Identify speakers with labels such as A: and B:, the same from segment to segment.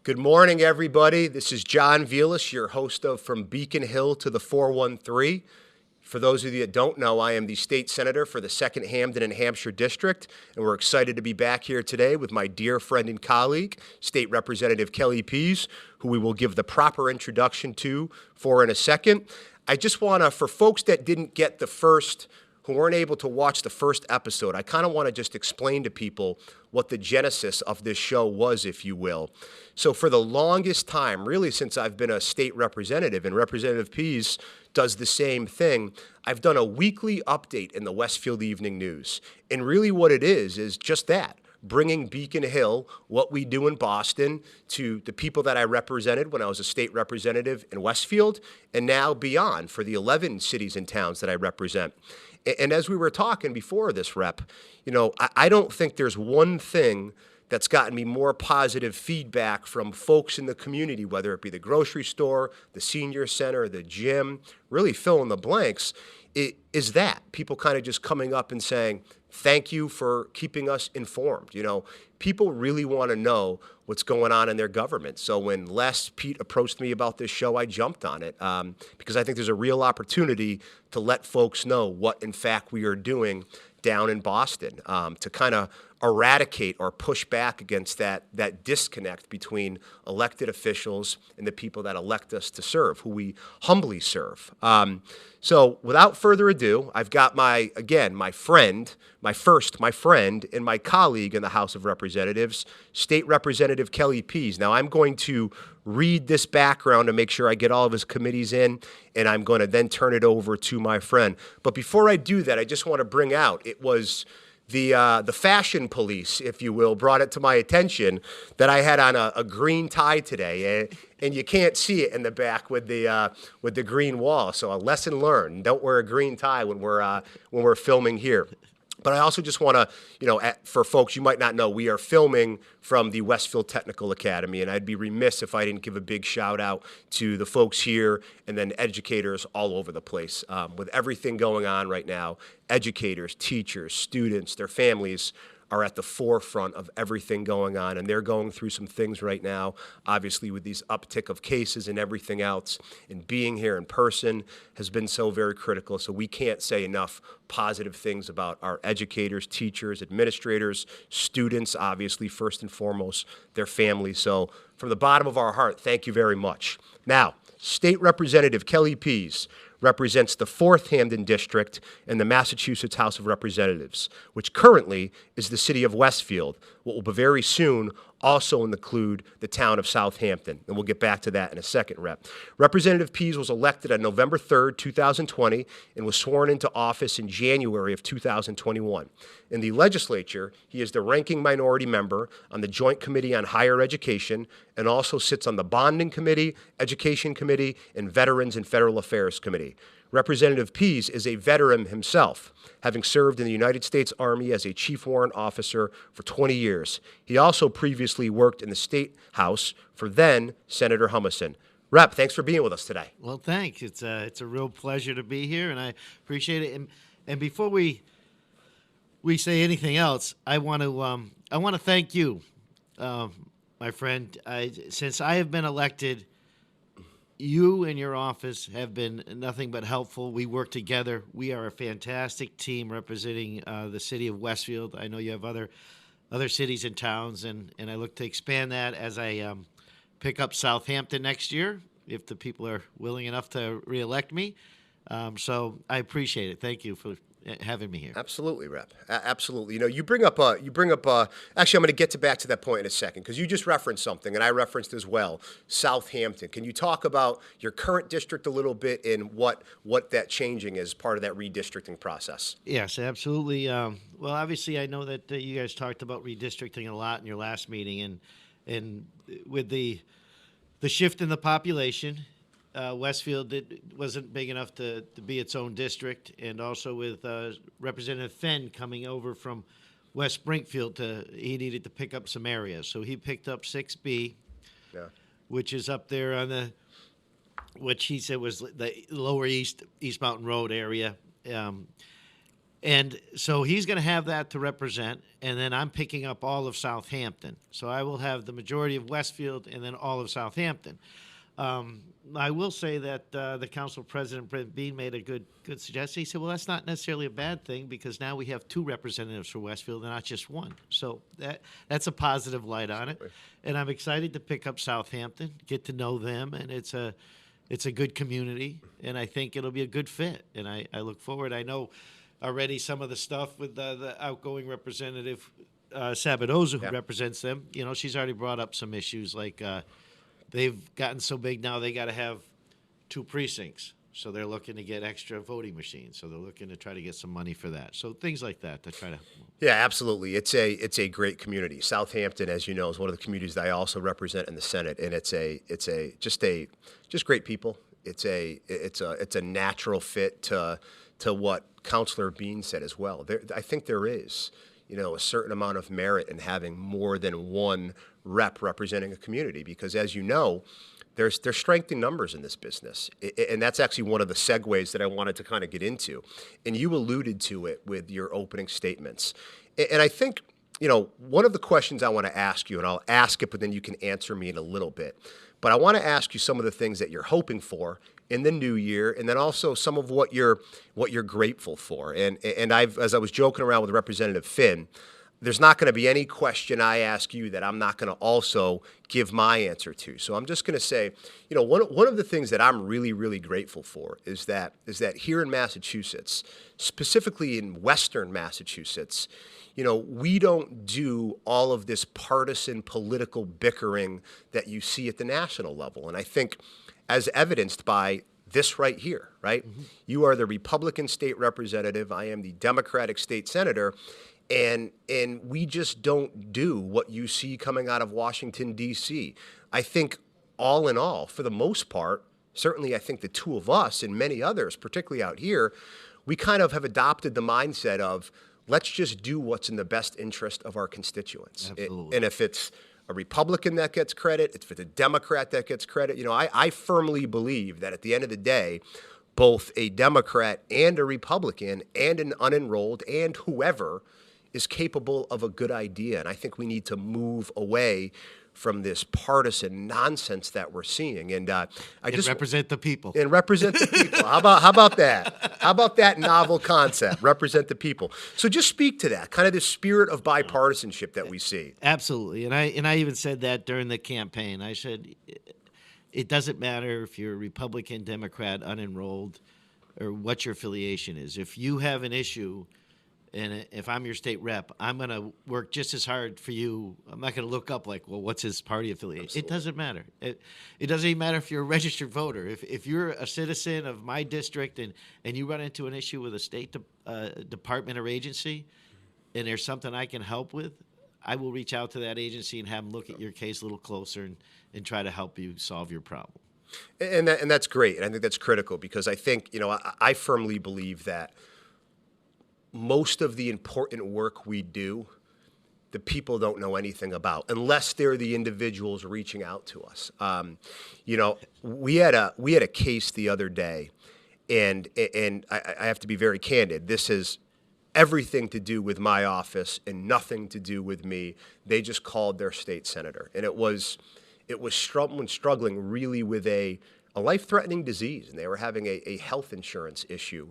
A: Good morning, everybody. This is John Vilas, your host of From Beacon Hill to the 413. For those of you that don't know, I am the state senator for the 2nd Hamden and Hampshire District, and we're excited to be back here today with my dear friend and colleague, State Representative Kelly Pease, who we will give the proper introduction to in a second. I just want to, for folks that didn't get who weren't able to watch the first episode, I kind of want to just explain to people what the genesis of this show was, if you will. So for the longest time, really since I've been a state representative, and Representative Pease does the same thing, I've done a weekly update in the Westfield Evening News. And really what it is just that, bringing Beacon Hill, what we do in Boston, to the people that I represented when I was a state representative in Westfield, and now beyond for the 11 cities and towns that I represent. And as we were talking before this, Rep, I don't think there's one thing that's gotten me more positive feedback from folks in the community, whether it be the grocery store, the senior center, the gym, really fill in the blanks, is that people kind of just coming up and saying, thank you for keeping us informed. People really want to know what's going on in their government. So when Pete approached me about this show, I jumped on it because I think there's a real opportunity to let folks know what, in fact, we are doing down in Boston to kind of eradicate or push back against that disconnect between elected officials and the people that elect us to serve, who we humbly serve. So without further ado, I've got my friend, and my colleague in the House of Representatives, State Representative Kelly Pease. Now, I'm going to read this background to make sure I get all of his committees in, and I'm going to then turn it over to my friend. But before I do that, I just want to bring out, it was the fashion police, if you will, brought it to my attention that I had on a green tie today, and you can't see it in the back with the green wall. So a lesson learned: don't wear a green tie when we're filming here. But I also just want to, for folks you might not know, we are filming from the Westfield Technical Academy, and I'd be remiss if I didn't give a big shout out to the folks here and then educators all over the place. With everything going on right now, educators, teachers, students, their families are at the forefront of everything going on, and they're going through some things right now, obviously with these uptick of cases and everything else, and being here in person has been so very critical. So we can't say enough positive things about our educators, teachers, administrators, students, obviously first and foremost, their families. So from the bottom of our heart, thank you very much. Now, State Representative Kelly Pease represents the 4th Hamden District in the Massachusetts House of Representatives, which currently is the city of Westfield, what will very soon also include the town of Southampton, and we'll get back to that in a second, Rep. Representative Pease was elected on November 3rd, 2020, and was sworn into office in January of 2021. In the legislature, he is the ranking minority member on the Joint Committee on Higher Education and also sits on the Bonding Committee, Education Committee, and Veterans and Federal Affairs Committee. Representative Pease is a veteran himself, having served in the United States Army as a chief warrant officer for 20 years. He also previously worked in the State House for then Senator Humison. Rep, thanks for being with us today.
B: Well, thanks. It's a real pleasure to be here, and I appreciate it. And before we say anything else, I want to thank you, my friend. Since I have been elected, you and your office have been nothing but helpful. We work together. We are a fantastic team representing the city of Westfield. I know you have other cities and towns, and I look to expand that as I pick up Southampton next year, if the people are willing enough to reelect me. So I appreciate it. Thank you for having me here.
A: Absolutely, Rep. Absolutely. You bring up actually, I'm going to get back to that point in a second, because you just referenced something, and I referenced as well, Southampton. Can you talk about your current district a little bit and what that changing is part of that redistricting process?
B: Yes, absolutely. Well, obviously, I know that you guys talked about redistricting a lot in your last meeting, and with the shift in the population, Westfield wasn't big enough to be its own district, and also with Representative Fenn coming over from West Springfield, he needed to pick up some areas. So he picked up 6B, which is up there on which he said was the lower East Mountain Road area. And so he's going to have that to represent, and then I'm picking up all of Southampton. So I will have the majority of Westfield and then all of Southampton. I will say that the council president, Brent Bean, made a good suggestion. He said, well, that's not necessarily a bad thing because now we have two representatives for Westfield and not just one. So that's a positive light on it. And I'm excited to pick up Southampton, get to know them, and it's a good community, and I think it'll be a good fit. And I look forward. I know already some of the stuff with the outgoing representative Sabadoza, who represents them. You know, she's already brought up some issues like they've gotten so big now they got to have two precincts, so they're looking to get extra voting machines. So they're looking to try to get some money for that. So things like that to try to.
A: Yeah, absolutely. It's a great community. Southampton, as you know, is one of the communities that I also represent in the Senate, and it's just great people. It's a natural fit to what Councilor Bean said as well. I think there is, a certain amount of merit in having more than one rep representing a community because, as you know, there's strength in numbers in this business. And that's actually one of the segues that I wanted to kind of get into. And you alluded to it with your opening statements. And I think, one of the questions I want to ask you, and I'll ask it, but then you can answer me in a little bit. But I want to ask you some of the things that you're hoping for in the new year, and then also some of what you're grateful for. And as I was joking around with Representative Finn, there's not going to be any question I ask you that I'm not going to also give my answer to. So I'm just going to say, one of the things that I'm really, really grateful for is that here in Massachusetts, specifically in Western Massachusetts, we don't do all of this partisan political bickering that you see at the national level. And I think as evidenced by this right here, right? Mm-hmm. You are the Republican state representative. I am the Democratic state senator. And we just don't do what you see coming out of Washington, D.C. I think all in all, for the most part, certainly I think the two of us and many others, particularly out here, we kind of have adopted the mindset of let's just do what's in the best interest of our constituents. And if it's a Republican that gets credit, if it's a Democrat that gets credit, I firmly believe that at the end of the day, both a Democrat and a Republican and an unenrolled and whoever is capable of a good idea. And I think we need to move away from this partisan nonsense that we're seeing. And just
B: represent the people.
A: And represent the people. How about that? How about that novel concept? Represent the people. So just speak to that, kind of the spirit of bipartisanship that we see.
B: Absolutely. And I even said that during the campaign. I said it doesn't matter if you're a Republican, Democrat, unenrolled, or what your affiliation is. If you have an issue, and if I'm your state rep, I'm going to work just as hard for you. I'm not going to look up like, well, what's his party affiliation? Absolutely. It doesn't matter. It doesn't even matter if you're a registered voter. If you're a citizen of my district and you run into an issue with a state department or agency, and there's something I can help with, I will reach out to that agency and have them look at your case a little closer and try to help you solve your problem.
A: And that's great. And I think that's critical because I think, I firmly believe that most of the important work we do, the people don't know anything about unless they're the individuals reaching out to us. We had a case the other day, and I have to be very candid. This is everything to do with my office and nothing to do with me. They just called their state senator, and it was someone struggling really with a life-threatening disease, and they were having a health insurance issue.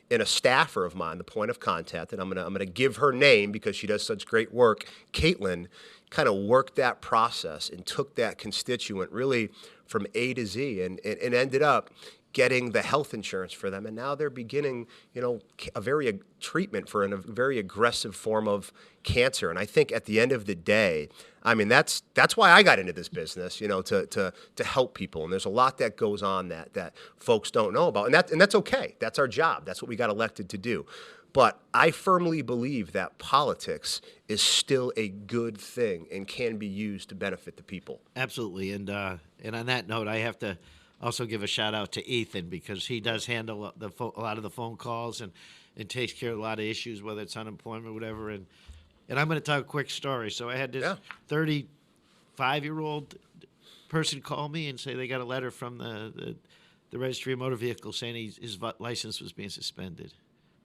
A: And a staffer of mine, the point of contact, and I'm gonna give her name because she does such great work, Caitlin, kind of worked that process and took that constituent really from A to Z and ended up getting the health insurance for them. And now they're beginning, a treatment for a very aggressive form of cancer. And I think at the end of the day, I mean, that's why I got into this business, to help people. And there's a lot that goes on that folks don't know about. And that's okay. That's our job. That's what we got elected to do. But I firmly believe that politics is still a good thing and can be used to benefit the people.
B: Absolutely. And on that note, I have to also give a shout out to Ethan because he does handle a lot of the phone calls and takes care of a lot of issues, whether it's unemployment or whatever. And I'm going to tell a quick story. So I had this 35-year-old person call me and say they got a letter from the Registry of Motor Vehicles saying his license was being suspended.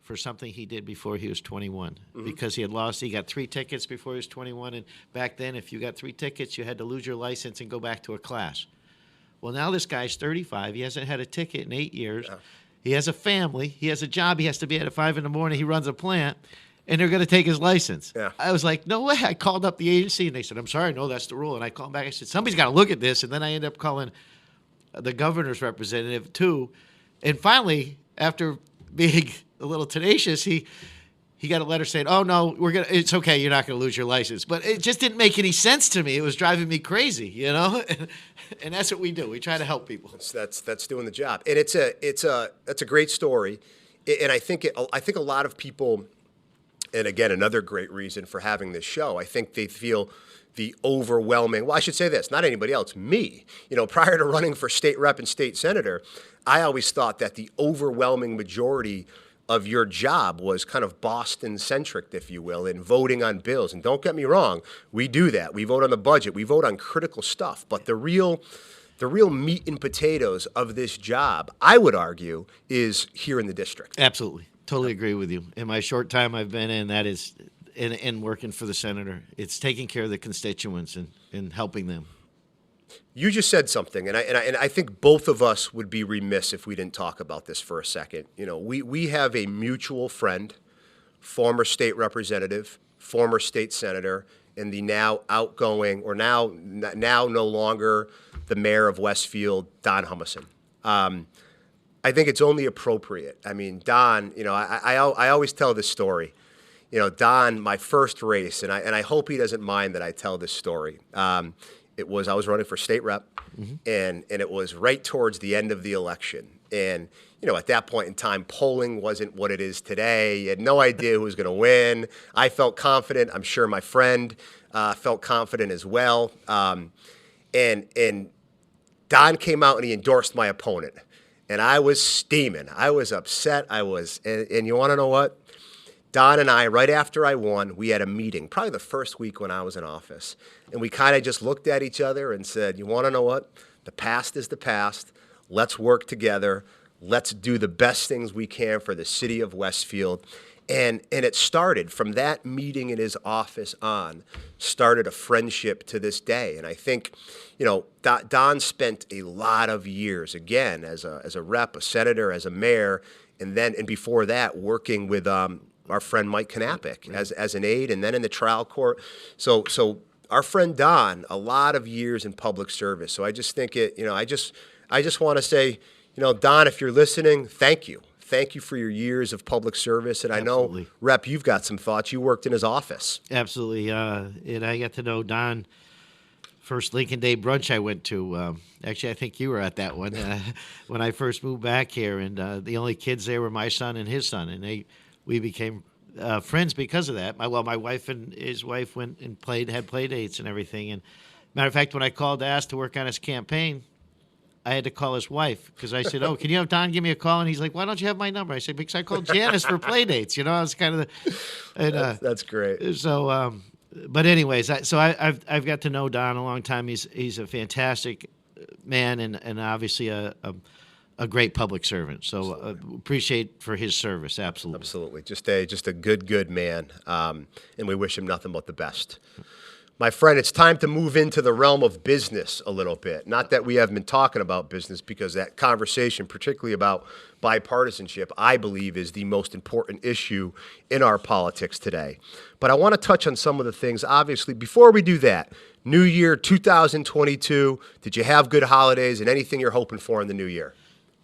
B: for something he did before he was 21 because he had lost. He got 3 tickets before he was 21, and back then, if you got 3 tickets, you had to lose your license and go back to a class. Well, now this guy's 35. He hasn't had a ticket in 8 years.
A: Yeah.
B: He has a family. He has a job. He has to be at 5 in the morning. He runs a plant, and they're going to take his license.
A: Yeah.
B: I was like, no way. I called up the agency, and they said, I'm sorry, no, that's the rule. And I called back. I said, somebody's got to look at this. And then I ended up calling the governor's representative, too. And finally, after being a little tenacious, he got a letter saying, "Oh no, it's okay. You're not going to lose your license." But it just didn't make any sense to me. It was driving me crazy, you know. And that's what we do. We try to help people.
A: That's doing the job, and that's a great story, and I think a lot of people, and again, another great reason for having this show. I think they feel the overwhelming. Well, I should say this, not anybody else, me. You know, prior to running for state rep and state senator, I always thought that the overwhelming majority of your job was kind of Boston-centric, if you will, in voting on bills. And don't get me wrong, we do that. We vote on the budget. We vote on critical stuff. But the real meat and potatoes of this job, I would argue, is here in the district.
B: Absolutely. Totally agree with you. In my short time I've been in, that is, in working for the senator, it's taking care of the constituents and helping them.
A: You just said something, and I think both of us would be remiss if we didn't talk about this for a second. You know, we have a mutual friend, former state representative, former state senator, and the now outgoing, or now no longer the mayor of Westfield, Don Humison. I think it's only appropriate. I mean, Don, you know, I always tell this story. You know, Don, my first race, and I hope he doesn't mind that I tell this story. I was running for state rep, and it was right towards the end of the election. And, you know, at that point in time, polling wasn't what it is today. You had no idea who was going to win. I felt confident. I'm sure my friend felt confident as well. And Don came out and he endorsed my opponent. And I was steaming. I was upset. And you want to know what? Don and I, right after I won, we had a meeting, probably the first week when I was in office. And we kind of just looked at each other and said, you want to know what? The past is the past. Let's work together. Let's do the best things we can for the city of Westfield. And it started from that meeting in his office on, started a friendship to this day. And I think, you know, Don spent a lot of years, again, as a rep, a senator, as a mayor, and before that, working with our friend Mike Knappich as an aide, and then in the trial court. So our friend Don, a lot of years in public service. So I just think I just want to say, you know, Don, if you're listening, thank you. Thank you for your years of public service. And
B: Absolutely.
A: I know, Rep, you've got some thoughts. You worked in his office.
B: Absolutely. And I got to know Don. First Lincoln Day brunch I went to. Actually, I think you were at that one when I first moved back here. And the only kids there were my son and his son. And we became friends because of that. My wife and his wife went and had play dates and everything. And matter of fact, when I called to ask to work on his campaign, I had to call his wife because I said, "Oh, can you have Don give me a call?" And he's like, "Why don't you have my number?" I said, "Because I called Janice for play dates." You know, I was kind of
A: That's great.
B: So, but anyways, I've got to know Don a long time. He's a fantastic man and obviously a great public servant. So appreciate for his service. Absolutely.
A: Absolutely. Just a good man. And we wish him nothing but the best. My friend, it's time to move into the realm of business a little bit. Not that we haven't been talking about business, because that conversation, particularly about bipartisanship, I believe is the most important issue in our politics today. But I want to touch on some of the things. Obviously, before we do that, New Year 2022, did you have good holidays and anything you're hoping for in the new year?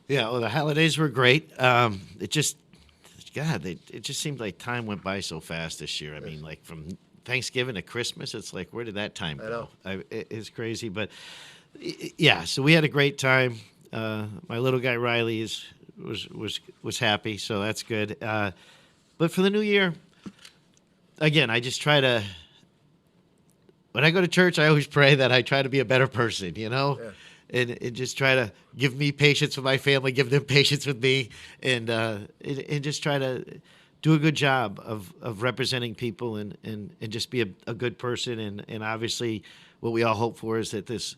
B: Yeah, well, the holidays were great. It just seemed like time went by so fast this year. I mean, like from Thanksgiving to Christmas, it's like, where did that time go? It's crazy, but yeah. So we had a great time. My little guy Riley was happy, so that's good. But for the new year, again, I just try to. When I go to church, I always pray that I try to be a better person, you know. Yeah. And just try to give me patience with my family, give them patience with me, and just try to do a good job of representing people and just be a good person. And obviously what we all hope for is that this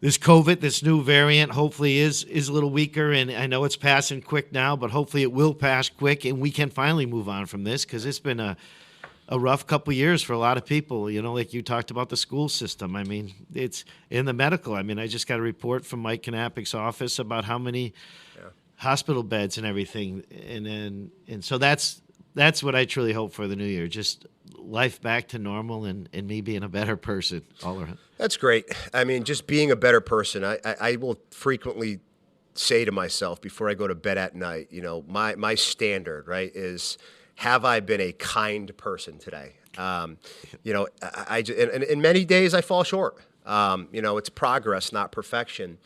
B: this COVID, this new variant, hopefully is a little weaker, and I know it's passing quick now, but hopefully it will pass quick, and we can finally move on from this because it's been a rough couple years for a lot of people. You know, like you talked about the school system. I mean, it's in the medical. I mean, I just got a report from Mike Knapik's office about how many hospital beds and everything, and so that's what I truly hope for the new year. Just life back to normal and me being a better person all around.
A: That's great. I mean, just being a better person. I will frequently say to myself before I go to bed at night, you know, my standard, right, is have I been a kind person today? You know, and in many days I fall short. You know, it's progress, not perfection.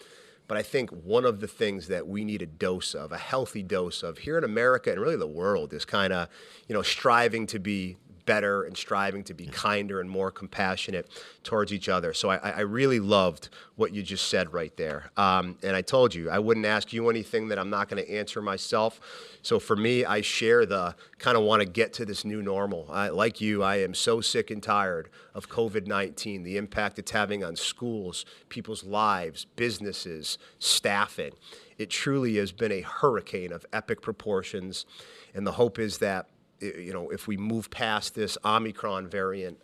A: But I think one of the things that we need a dose of, a healthy dose of here in America and really the world is kind of, you know, striving to be better and striving to be kinder and more compassionate towards each other. So I really loved what you just said right there. And I told you I wouldn't ask you anything that I'm not going to answer myself. So for me, I share the kind of want to get to this new normal. Like you, I am so sick and tired of COVID-19, the impact it's having on schools, people's lives, businesses, staffing. It truly has been a hurricane of epic proportions. And the hope is that, you know, if we move past this Omicron variant,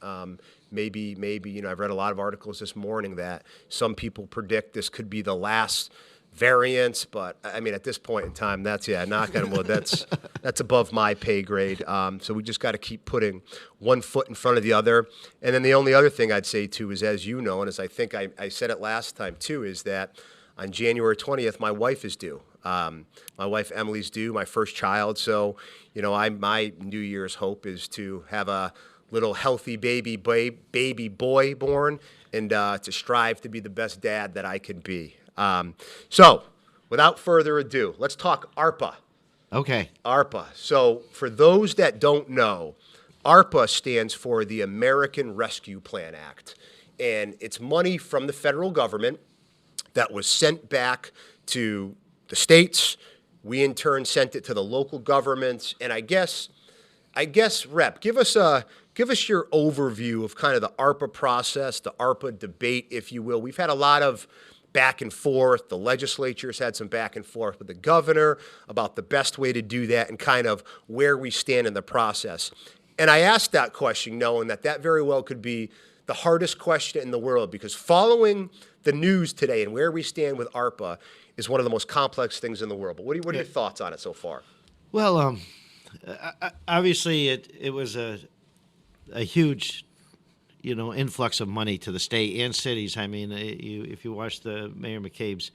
A: maybe, you know, I've read a lot of articles this morning that some people predict this could be the last variant, but I mean, at this point in time, that's, knock on wood, that's above my pay grade. So we just got to keep putting one foot in front of the other. And then the only other thing I'd say too is, as you know, and as I think I said it last time too, is that on January 20th, my wife is due. My wife Emily's due, my first child. So, you know, my New Year's hope is to have a little healthy baby boy born, and to strive to be the best dad that I can be. So, without further ado, let's talk ARPA.
B: Okay.
A: ARPA. So, for those that don't know, ARPA stands for the American Rescue Plan Act, and it's money from the federal government that was sent back to the states. We in turn sent it to the local governments, and I guess, Rep, give us your overview of kind of the ARPA process, the ARPA debate, if you will. We've had a lot of back and forth. The legislature's had some back and forth with the governor about the best way to do that and kind of where we stand in the process. And I asked that question knowing that very well could be the hardest question in the world, because following the news today and where we stand with ARPA is one of the most complex things in the world. But what are your thoughts on it so far?
B: Well, obviously it was a huge, you know, influx of money to the state and cities. I mean, if you watch the Mayor McCabe's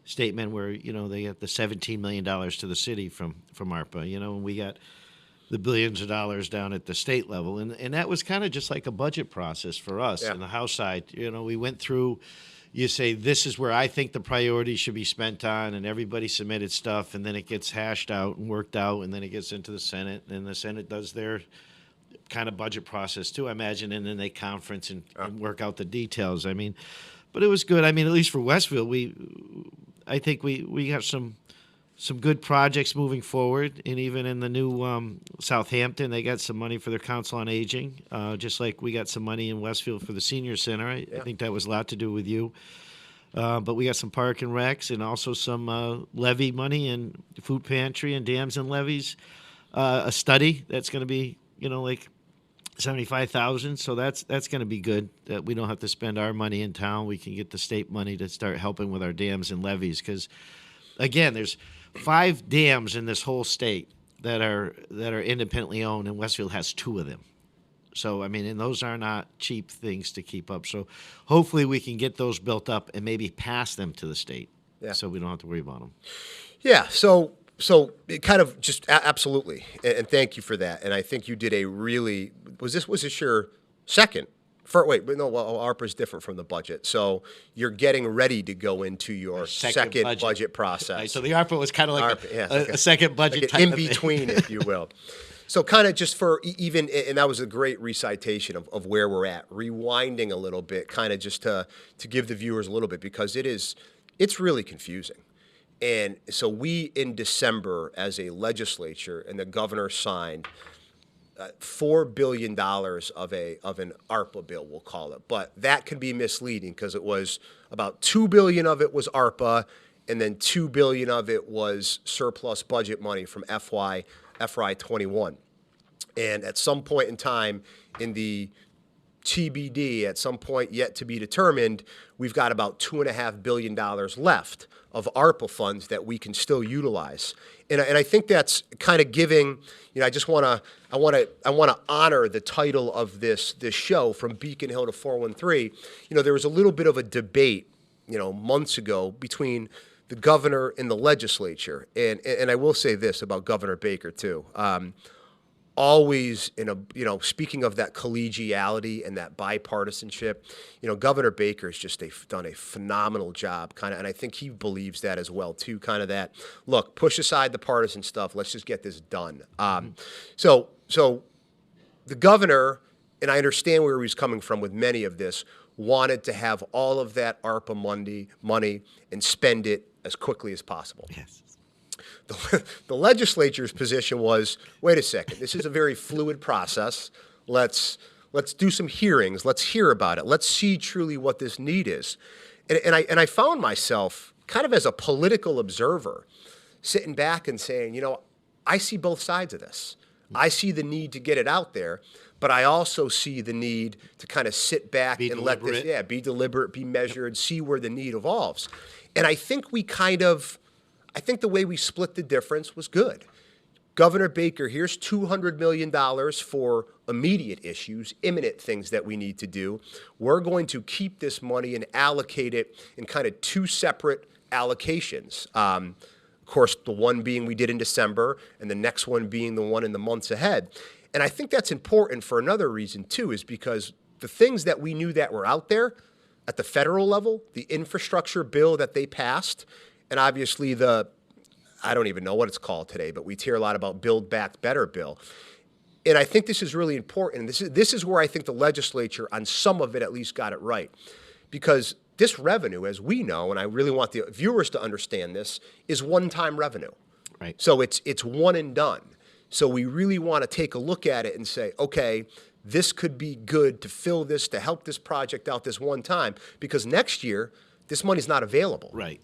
B: statement where, you know, they got the $17 million to the city from ARPA, you know, and we got the billions of dollars down at the state level. And that was kind of just like a budget process for us on the House side. You know, we went through, you say, this is where I think the priorities should be spent on, and everybody submitted stuff, and then it gets hashed out and worked out, and then it gets into the Senate, and the Senate does their kind of budget process too, I imagine, and then they conference and work out the details. I mean, but it was good. I mean, at least for Westfield, I think we got some good projects moving forward, and even in the new Southampton, they got some money for their Council on Aging, just like we got some money in Westfield for the Senior Center. I think that was a lot to do with you. But we got some park and recs, and also some levy money and food pantry and dams and levees. A study that's going to be, you know, like $75,000. So that's going to be good. That we don't have to spend our money in town. We can get the state money to start helping with our dams and levees, because again, there's 5 dams in this whole state that are independently owned, and Westfield has 2 of them. So, I mean, and those are not cheap things to keep up. So hopefully we can get those built up and maybe pass them to the state so we don't have to worry about them.
A: Yeah, so it kind of just absolutely, and thank you for that. And I think you did a really, was this your second? ARPA is different from the budget. So you're getting ready to go into your second budget process.
B: Right, so the ARPA was kind of like a second budget
A: like
B: type
A: in between, if you will. So kind of just for even, and that was a great recitation of where we're at, rewinding a little bit, kind of just to give the viewers a little bit, because it's really confusing. And so we, in December, as a legislature, and the governor signed, $4 billion of an ARPA bill, we'll call it, but that can be misleading because it was about $2 billion of it was ARPA, and then $2 billion of it was surplus budget money from FY21. And at some point in time in the TBD, at some point yet to be determined, we've got about $2.5 billion left of ARPA funds that we can still utilize. And I think that's kind of giving, I want to honor the title of this show, From Beacon Hill to 413. There was a little bit of a debate, months ago between the governor and the legislature. And I will say this about Governor Baker too. Always speaking of that collegiality and that bipartisanship, Governor Baker's just done a phenomenal job, and I think he believes that as well too. That look, push aside the partisan stuff, let's just get this done. So the governor, and I understand where he's coming from with many of this, wanted to have all of that ARPA money and spend it as quickly as possible.
B: Yes.
A: The legislature's position was, wait a second, this is a very fluid process. Let's do some hearings. Let's hear about it. Let's see truly what this need is. And I found myself kind of as a political observer sitting back and saying, I see both sides of this. I see the need to get it out there, but I also see the need to kind of sit back and let this, be deliberate, be measured, see where the need evolves. And I think I think the way we split the difference was good. Governor Baker, here's $200 million for immediate issues, imminent things that we need to do. We're going to keep this money and allocate it in kind of two separate allocations. Of course, the one being we did in December, and the next one being the one in the months ahead. And I think that's important for another reason, too, is because the things that we knew that were out there at the federal level, the infrastructure bill that they passed, and obviously I don't even know what it's called today, but we hear a lot about Build Back Better bill. And I think this is really important. This is where I think the legislature, on some of it at least, got it right. Because this revenue, as we know, and I really want the viewers to understand this, is one-time revenue.
B: Right.
A: So it's one and done. So we really want to take a look at it and say, okay, this could be good to fill this, to help this project out this one time, because next year, this money's not available.
B: Right.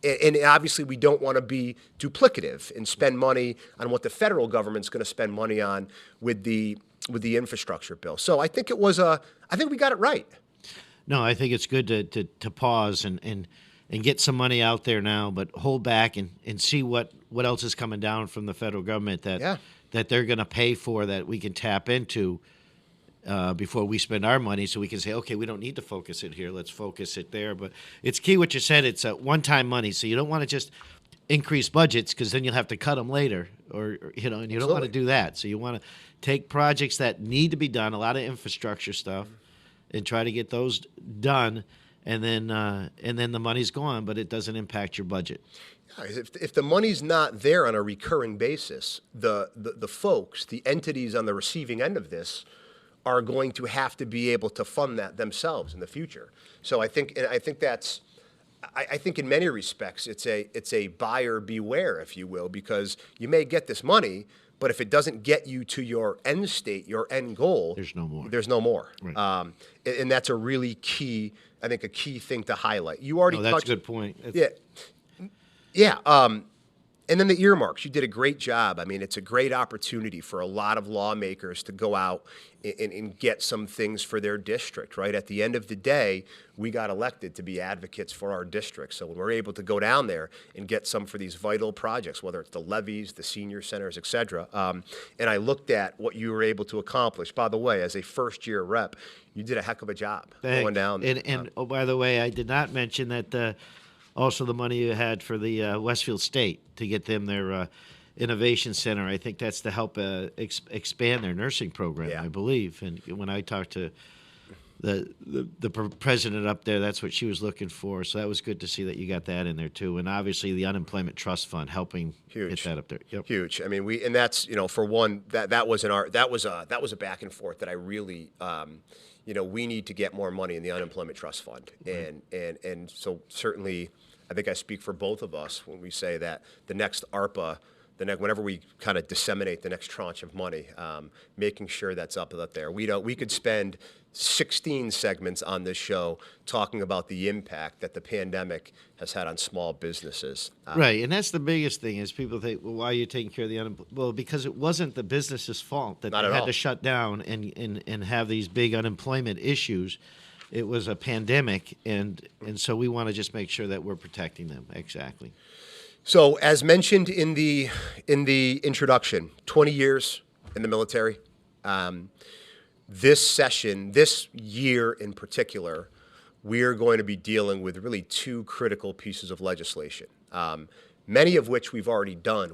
A: And obviously, we don't want to be duplicative and spend money on what the federal government's going to spend money on with the infrastructure bill. So I think I think we got it right.
B: No, I think it's good to pause and get some money out there now, but hold back and see what else is coming down from the federal government that they're going to pay for, that we can tap into before we spend our money, so we can say, okay, we don't need to focus it here. Let's focus it there. But it's key what you said. It's a one-time money, so you don't want to just increase budgets, because then you'll have to cut them later, and you don't want to do that. So you want to take projects that need to be done, a lot of infrastructure stuff, and try to get those done, and then the money's gone, but it doesn't impact your budget.
A: If the money's not there on a recurring basis, the folks, the entities on the receiving end of this, are going to have to be able to fund that themselves in the future. So I think in many respects it's a buyer beware, if you will, because you may get this money, but if it doesn't get you to your end state, your end goal,
B: there's no more.
A: There's no more.
B: Right.
A: And that's a really key, I think, a key thing to highlight. You already
B: that's
A: touched.
B: a good point.
A: Yeah. And then the earmarks, you did a great job. I mean, it's a great opportunity for a lot of lawmakers to go out and get some things for their district, right? At the end of the day, we got elected to be advocates for our district. So when we're able to go down there and get some for these vital projects, whether it's the levees, the senior centers, et cetera, and I looked at what you were able to accomplish. By the way, as a first-year rep, you did a heck of a job going down there.
B: And oh, by the way, I did not mention that also the money you had for the Westfield State to get them their innovation center. I think that's to help expand their nursing program, I believe. And when I talked to the president up there, that's what she was looking for. So that was good to see that you got that in there too. And obviously the unemployment trust fund helping get that up there. Yep.
A: Huge. I mean, and that's, for one, that was a back and forth that I really, we need to get more money in the unemployment trust fund. And so certainly, I think I speak for both of us when we say that the next ARPA whenever we kind of disseminate the next tranche of money, making sure that's up there. We could spend 16 segments on this show talking about the impact that the pandemic has had on small businesses.
B: Right, and that's the biggest thing is people think, well, why are you taking care of the unemployed? Well, because it wasn't the business's fault that
A: Not
B: they
A: at
B: had
A: all.
B: to shut down and have these big unemployment issues. It was a pandemic, and so we want to just make sure that we're protecting them. Exactly.
A: So, as mentioned in the introduction, 20 years in the military. This year in particular, we're going to be dealing with really two critical pieces of legislation, many of which we've already done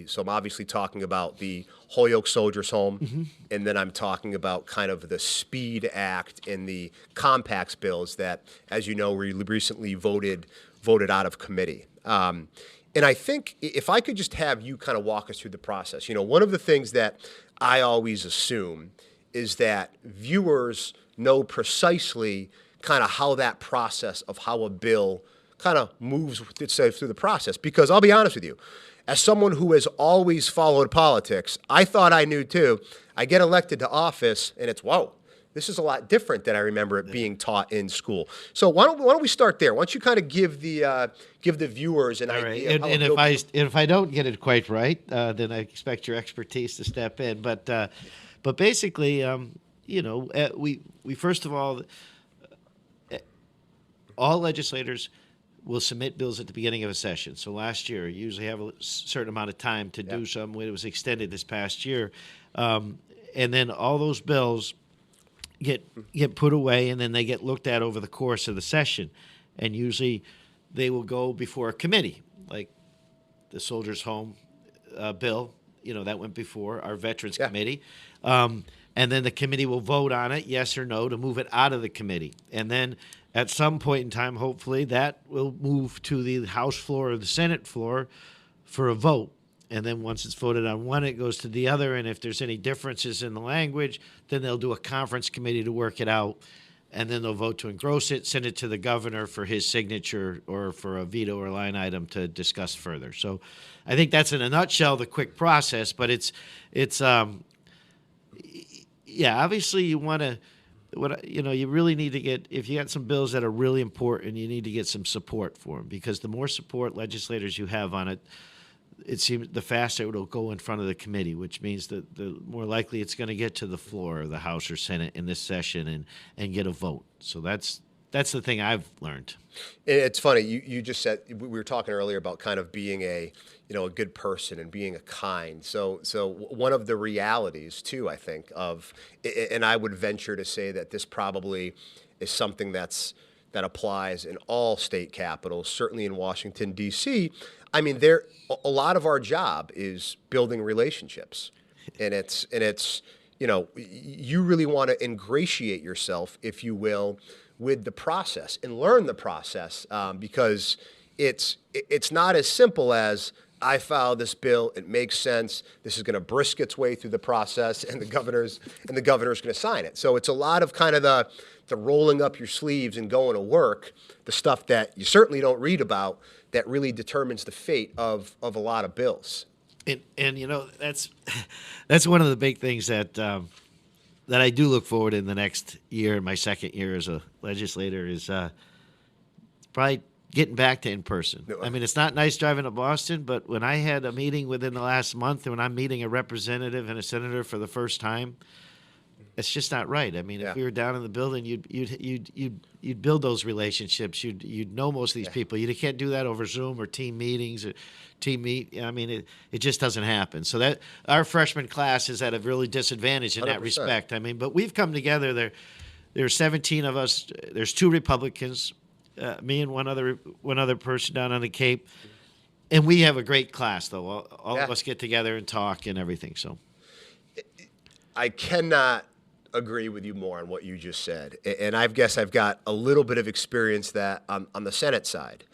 A: so I'm obviously talking about the Holyoke Soldiers Home, and then I'm talking about kind of the SPEED Act and the compacts bills that, as you know, we recently voted out of committee. And I think if I could just have you kind of walk us through the process. One of the things that I always assume is that viewers know precisely kind of how that process of how a bill kind of moves itself through the process. Because I'll be honest with you, as someone who has always followed politics, I thought I knew too. I get elected to office and it's, whoa, this is a lot different than I remember it being taught in school. So why don't we start there? Why don't you kind of give the viewers an idea?
B: Right. And if I don't get it quite right, then I expect your expertise to step in. But basically, we first of all legislators will submit bills at the beginning of a session. So last year, you usually have a certain amount of time to do something. It was extended this past year, and then all those bills get put away, and then they get looked at over the course of the session, and usually they will go before a committee, like the Soldiers Home bill. That went before our Veterans Committee. And then the committee will vote on it, yes or no, to move it out of the committee. And then at some point in time, hopefully, that will move to the House floor or the Senate floor for a vote. And then once it's voted on one, it goes to the other. And if there's any differences in the language, then they'll do a conference committee to work it out. And then they'll vote to engross it, send it to the governor for his signature or for a veto or line item to discuss further. So I think that's in a nutshell the quick process. But it's obviously you want to, you really need to get, if you got some bills that are really important, you need to get some support for them, because the more support legislators you have on it, it seems the faster it'll go in front of the committee, which means that the more likely it's going to get to the floor of the House or Senate in this session and get a vote. So that's the thing I've learned.
A: It's funny, you just said, we were talking earlier about kind of being a good person and being a kind. So one of the realities too, I think, and I would venture to say that this probably is something that applies in all state capitals, certainly in Washington, D.C. I mean, a lot of our job is building relationships, and it's you really want to ingratiate yourself, if you will, with the process and learn the process, because it's not as simple as I filed this bill, it makes sense, this is going to brisk its way through the process, and the governor's going to sign it. So it's a lot of kind of the rolling up your sleeves and going to work, the stuff that you certainly don't read about, that really determines the fate of a lot of bills.
B: And that's one of the big things that I do look forward in the next year, my second year as a legislator, is probably getting back to in person. I mean, it's not nice driving to Boston, but when I had a meeting within the last month, when I'm meeting a representative and a senator for the first time, it's just not right. I mean, if we were down in the building, you'd build those relationships. You'd know most of these people. You can't do that over Zoom or team meetings or team meet. I mean, it just doesn't happen. So that our freshman class is at a really disadvantage in
A: 100%.
B: that respect. I mean, but we've come together. There are 17 of us. There's 2 Republicans, me and one other person down on the Cape, and we have a great class. Though all of us get together and talk and everything. So
A: I cannot agree with you more on what you just said. And I guess I've got a little bit of experience that on the Senate side.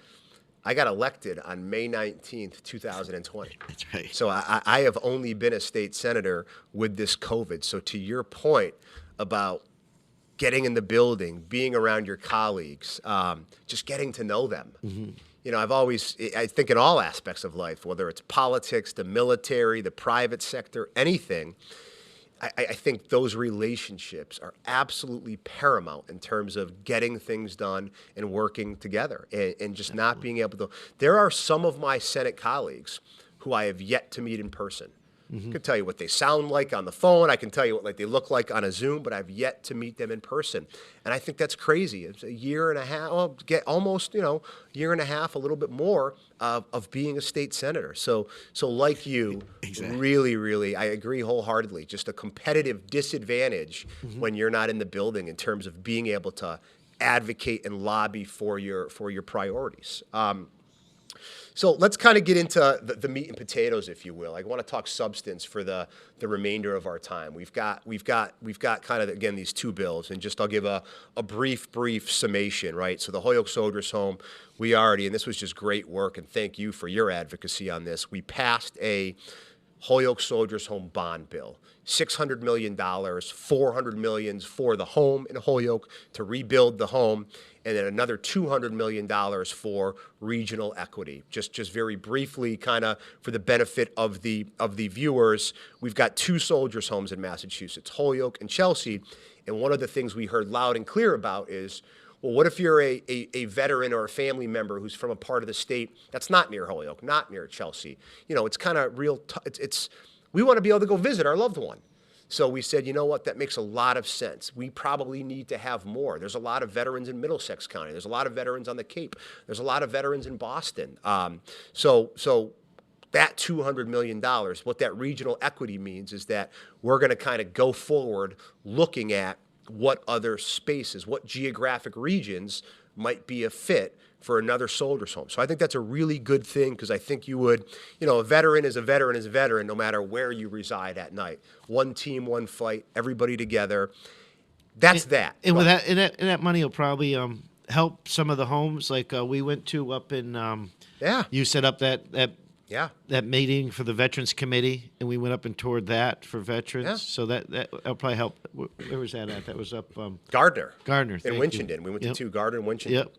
A: I got elected on May 19th, 2020.
B: That's right.
A: So I have only been a state senator with this COVID. So to your point about getting in the building, being around your colleagues, just getting to know them. I've always, I think in all aspects of life, whether it's politics, the military, the private sector, anything, I think those relationships are absolutely paramount in terms of getting things done and working together and just not being able to. There are some of my Senate colleagues who I have yet to meet in person. I can tell you what they sound like on the phone. I can tell you what they look like on a Zoom, but I've yet to meet them in person. And I think that's crazy. It's a year and a half, get almost, year and a half, a little bit more of being a state senator. So like you,
B: Exactly.
A: really, I agree wholeheartedly. Just a competitive disadvantage when you're not in the building in terms of being able to advocate and lobby for your priorities. So let's kind of get into the meat and potatoes, if you will. I want to talk substance for the remainder of our time. We've got kind of, again, these two bills, and just I'll give a brief summation, right? So the Holyoke Soldiers Home, and this was just great work, and thank you for your advocacy on this. We passed a Holyoke Soldiers Home bond bill. $600 million, $400 million for the home in Holyoke to rebuild the home, and then another $200 million for regional equity. Just very briefly, kind of for the benefit of the viewers, we've got two soldiers' homes in Massachusetts, Holyoke and Chelsea, and one of the things we heard loud and clear about is, well, what if you're a veteran or a family member who's from a part of the state that's not near Holyoke, not near Chelsea? It's kind of real. We want to be able to go visit our loved one. So we said, you know what, that makes a lot of sense. We probably need to have more. There's a lot of veterans in Middlesex County. There's a lot of veterans on the Cape. There's a lot of veterans in Boston. So that $200 million, what that regional equity means is that we're going to kind of go forward looking at what other spaces, what geographic regions might be a fit for another soldiers home. So I think that's a really good thing because I think you would, a veteran is a veteran is a veteran no matter where you reside at night. One team, one fight, everybody together. That's that.
B: And with that, and that money will probably help some of the homes like we went to up in. You set up that meeting for the Veterans Committee, and we went up and toured that for veterans.
A: Yeah.
B: So that'll probably help. Where was that at? That was up
A: Gardner.
B: Gardner.
A: In Winchendon. We went to Gardner and Winchendon.
B: Yep.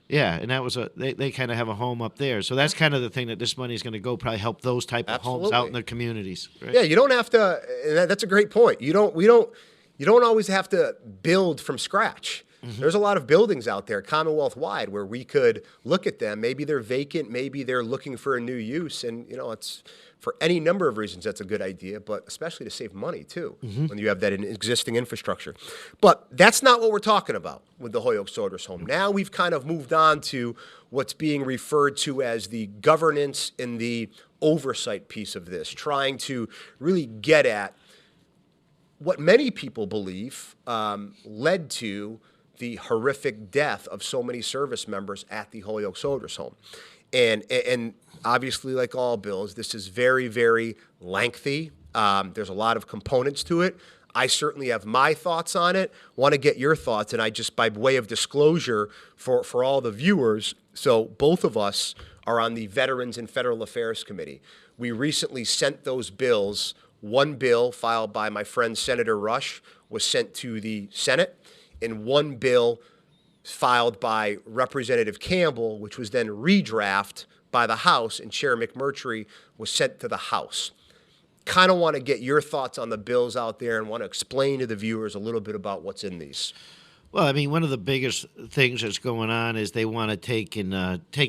B: Yeah, and that was they kind of have a home up there. So that's kind of the thing that this money is going to go probably help those type of homes out in the communities. Right?
A: Yeah, you don't have to. And that's a great point. You don't always have to build from scratch. There's a lot of buildings out there, Commonwealth-wide, where we could look at them. Maybe they're vacant. Maybe they're looking for a new use. And, it's for any number of reasons, that's a good idea, but especially to save money, too, when you have that existing infrastructure. But that's not what we're talking about with the Holyoke Soldiers Home. Now we've kind of moved on to what's being referred to as the governance and the oversight piece of this, trying to really get at what many people believe led to the horrific death of so many service members at the Holyoke Soldiers Home. And obviously, like all bills, this is very, very lengthy. There's a lot of components to it. I certainly have my thoughts on it. Want to get your thoughts, and I just, by way of disclosure for all the viewers, so both of us are on the Veterans and Federal Affairs Committee. We recently sent those bills. One bill filed by my friend Senator Rush was sent to the Senate, and one bill filed by Representative Campbell, which was then redrafted by the House, and Chair McMurtry was sent to the House. Kind of want to get your thoughts on the bills out there and want to explain to the viewers a little bit about what's in these.
B: Well, I mean, one of the biggest things that's going on is they want to take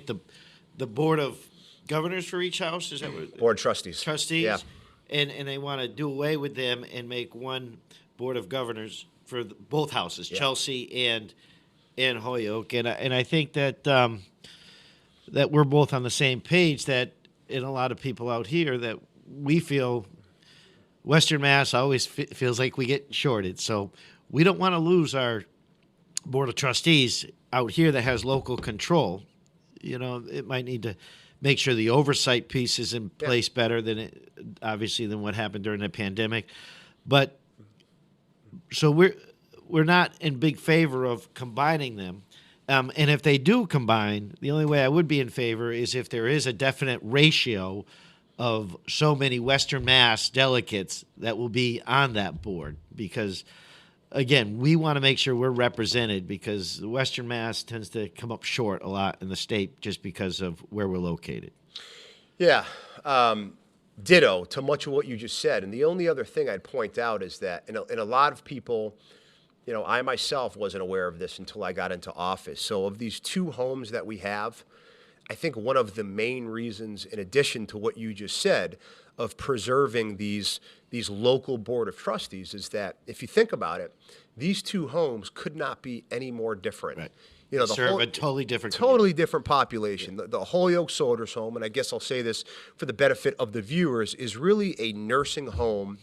B: the board of governors for each house. Is that what?
A: Board of trustees.
B: Trustees.
A: Yeah.
B: And they want to do away with them and make one board of governors for both houses, Chelsea and Holyoke. And I think that that we're both on the same page. That in a lot of people out here that we feel Western Mass always feels like we get shorted. So we don't want to lose our board of trustees out here that has local control. It might need to make sure the oversight piece is in place better than what happened during the pandemic. But so we're not in big favor of combining them. And if they do combine, the only way I would be in favor is if there is a definite ratio of so many Western Mass delegates that will be on that board, because again, we want to make sure we're represented because Western Mass tends to come up short a lot in the state just because of where we're located.
A: Yeah. Ditto to much of what you just said. And the only other thing I'd point out is that in a lot of people, I myself wasn't aware of this until I got into office. So of these 2 homes that we have, I think one of the main reasons, in addition to what you just said, of preserving these local board of trustees is that if you think about it, these 2 homes could not be any more different.
B: Right.
A: The
B: Serve a totally different
A: different population. The Holyoke Soldiers Home, and I guess I'll say this for the benefit of the viewers, is really a nursing home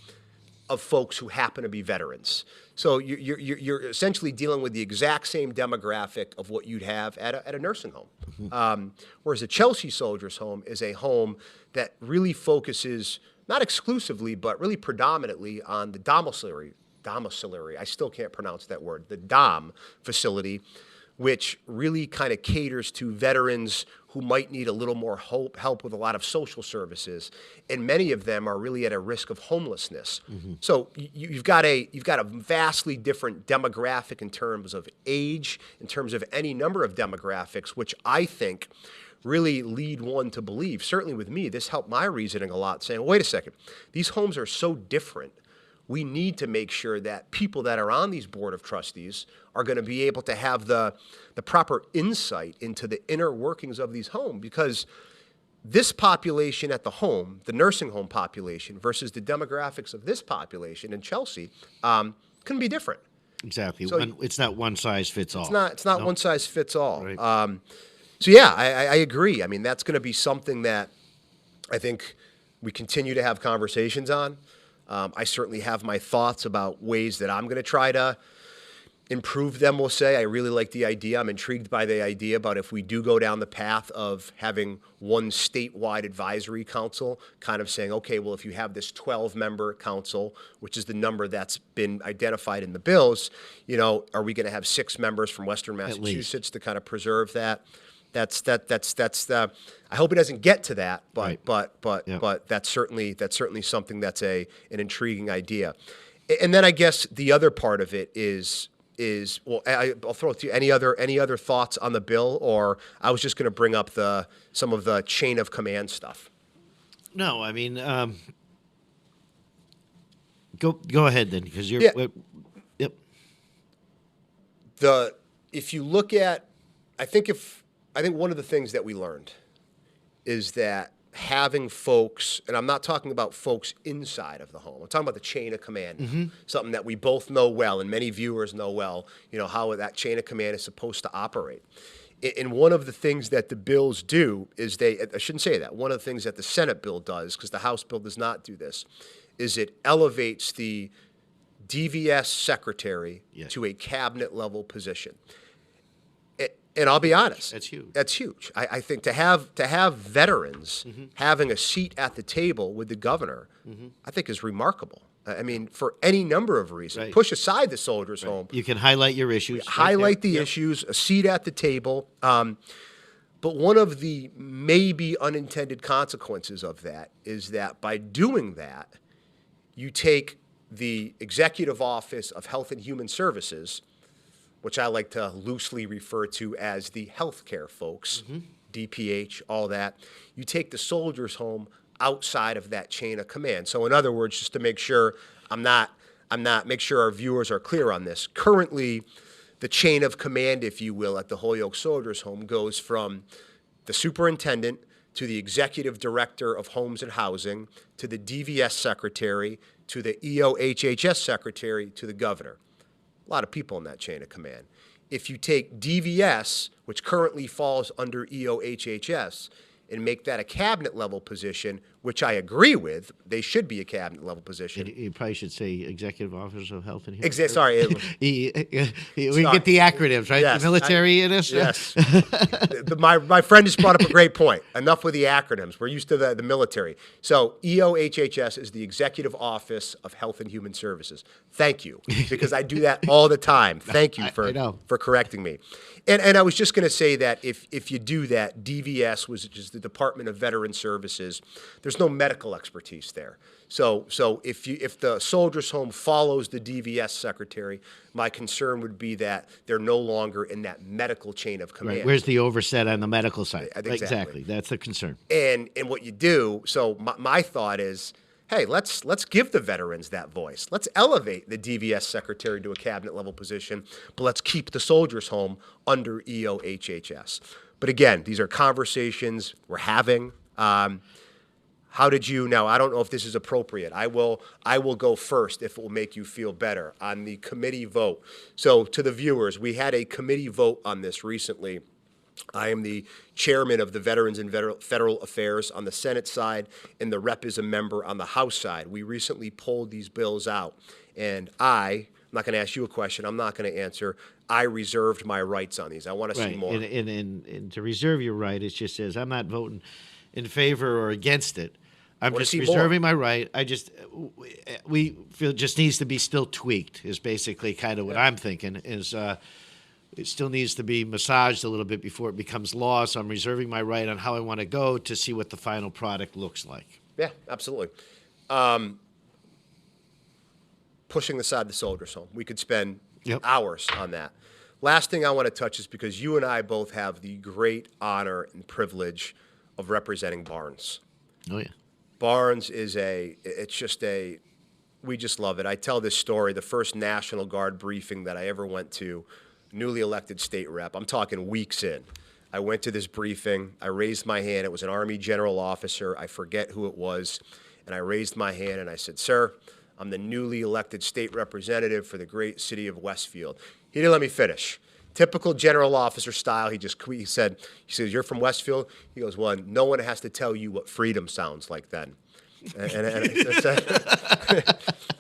A: of folks who happen to be veterans. So you're essentially dealing with the exact same demographic of what you'd have at a nursing home. Mm-hmm. Whereas a Chelsea Soldiers Home is a home that really focuses, not exclusively, but really predominantly on the domiciliary, I still can't pronounce that word, the DOM facility, which really kind of caters to veterans who might need a little more help with a lot of social services, and many of them are really at a risk of homelessness. Mm-hmm. So you've got a vastly different demographic in terms of age, in terms of any number of demographics, which I think really lead one to believe. Certainly with me, this helped my reasoning a lot, saying, wait a second, these homes are so different. We need to make sure that people that are on these board of trustees are going to be able to have the proper insight into the inner workings of these homes, because this population at the home, the nursing home population, versus the demographics of this population in Chelsea, can be different.
B: Exactly. So it's not one size fits all.
A: It's not one size fits all.
B: Right.
A: So yeah, I agree. I mean, that's going to be something that I think we continue to have conversations on. I certainly have my thoughts about ways that I'm going to try to improve them, we'll say. I really like the idea. I'm intrigued by the idea about if we do go down the path of having one statewide advisory council, kind of saying, okay, well, if you have this 12-member council, which is the number that's been identified in the bills, are we going to have 6 members from Western Massachusetts to kind of preserve that? That's I hope it doesn't get to that, but
B: right.
A: but that's certainly something that's an intriguing idea. And then I guess the other part of it is well, I'll throw it to you. Any other thoughts on the bill, or I was just going to bring up some of the chain of command stuff.
B: No, I mean, go ahead then, because you're.
A: Yeah.
B: Yep.
A: If you look at, I think one of the things that we learned is that having folks, and I'm not talking about folks inside of the home, I'm talking about the chain of command, mm-hmm. something that we both know well and many viewers know well, how that chain of command is supposed to operate. And one of the things that the bills do is I shouldn't say that, one of the things that the Senate bill does, because the House bill does not do this, is it elevates the DVS secretary to a cabinet level position. And I'll be honest,
B: that's huge.
A: That's huge. I think to have veterans mm-hmm. having a seat at the table with the governor, mm-hmm. I think is remarkable. I mean, for any number of reasons.
B: Right.
A: Push aside the soldiers' home.
B: You can highlight your issues.
A: Highlight the issues, a seat at the table. But one of the maybe unintended consequences of that is that by doing that, you take the Executive Office of Health and Human Services, which I like to loosely refer to as the healthcare folks, mm-hmm. DPH, all that. You take the soldiers' home outside of that chain of command. So in other words, just to make sure make sure our viewers are clear on this. Currently, the chain of command, if you will, at the Holyoke Soldiers' Home goes from the superintendent to the executive director of homes and housing to the DVS secretary to the EOHHS secretary to the governor. A lot of people in that chain of command. If you take DVS, which currently falls under EOHHS, and make that a cabinet level position, which I agree with, they should be a cabinet level position.
B: You probably should say Executive Officers of Health and Human
A: Sorry.
B: We get the acronyms, right?
A: Yes,
B: the military in us?
A: Yes. My friend just brought up a great point. Enough with the acronyms. We're used to the military. So EOHHS is the Executive Office of Health and Human Services. Thank you, because I do that all the time. Thank you for correcting me. And I was just going to say that if you do that, DVS, which is the Department of Veteran Services, there's there's no medical expertise there. So if the Soldiers Home follows the DVS secretary, my concern would be that they're no longer in that medical chain of command.
B: Right. Where's the oversight on the medical side?
A: Exactly.
B: That's the concern.
A: And what you do, so my thought is, hey, let's give the veterans that voice. Let's elevate the DVS secretary to a cabinet level position, but let's keep the Soldiers Home under EOHHS. But again, these are conversations we're having. How did you, now I don't know if this is appropriate. I will go first if it will make you feel better on the committee vote. So to the viewers, we had a committee vote on this recently. I am the chairman of the Veterans and Federal Affairs on the Senate side, and the rep is a member on the House side. We recently pulled these bills out, and I'm not going to ask you a question. I'm not going to answer. I reserved my rights on these. I want to see more.
B: And to reserve your right, it just says I'm not voting in favor or against it. I'm just reserving my right. We feel it just needs to be still tweaked is basically kind of what I'm thinking is it still needs to be massaged a little bit before it becomes law. So I'm reserving my right on how I want to go to see what the final product looks like.
A: Yeah, absolutely. Pushing aside the Soldiers Home. We could spend hours on that. Last thing I want to touch is because you and I both have the great honor and privilege of representing Barnes.
B: Oh, yeah.
A: Barnes is we just love it. I tell this story, the first National Guard briefing that I ever went to, newly elected state rep. I'm talking weeks in. I went to this briefing. I raised my hand. It was an Army general officer. I forget who it was. And I raised my hand and I said, "Sir, I'm the newly elected state representative for the great city of Westfield." He didn't let me finish. Typical general officer style. He said, "You're from Westfield?" He goes, "Well, no one has to tell you what freedom sounds like then." And